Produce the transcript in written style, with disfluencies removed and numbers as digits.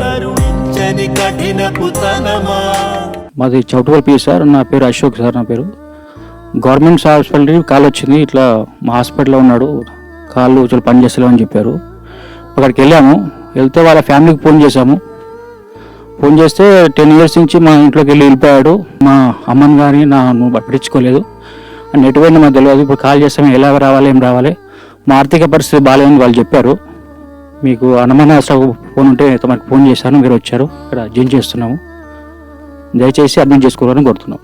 కరుణించని కఠినపు తనమా. మాది చౌటుపల్లి సార్, నా పేరు అశోక్ సార్. నా పేరు గవర్నమెంట్ హాస్పిటల్కి కాల్ వచ్చింది, ఇట్లా మా హాస్పిటల్లో ఉన్నాడు, కాళ్ళు చాలా పని చేస్తలేమని చెప్పారు. అక్కడికి వెళ్ళాము. వెళ్తే వాళ్ళ ఫ్యామిలీకి ఫోన్ చేశాము. ఫోన్ చేస్తే 10 years నుంచి మా ఇంట్లోకి వెళ్ళిపోయాడు. మా అమ్మని కానీ నువ్వు పట్టించుకోలేదు, ఎటువైనా మాకు తెలియదు. ఇప్పుడు కాల్ చేస్తాము, ఎలా రావాలి, ఏం రావాలి, మా ఆర్థిక పరిస్థితి బాగాలేదని వాళ్ళు చెప్పారు. మీకు అనుమాన ఫోన్ ఉంటే తమకు ఫోన్ చేశాను, మీరు వచ్చారు. ఇక్కడ జీన్ చేస్తున్నాము, దయచేసి అడ్మిట్ చేసుకోవాలని కోరుతున్నాం.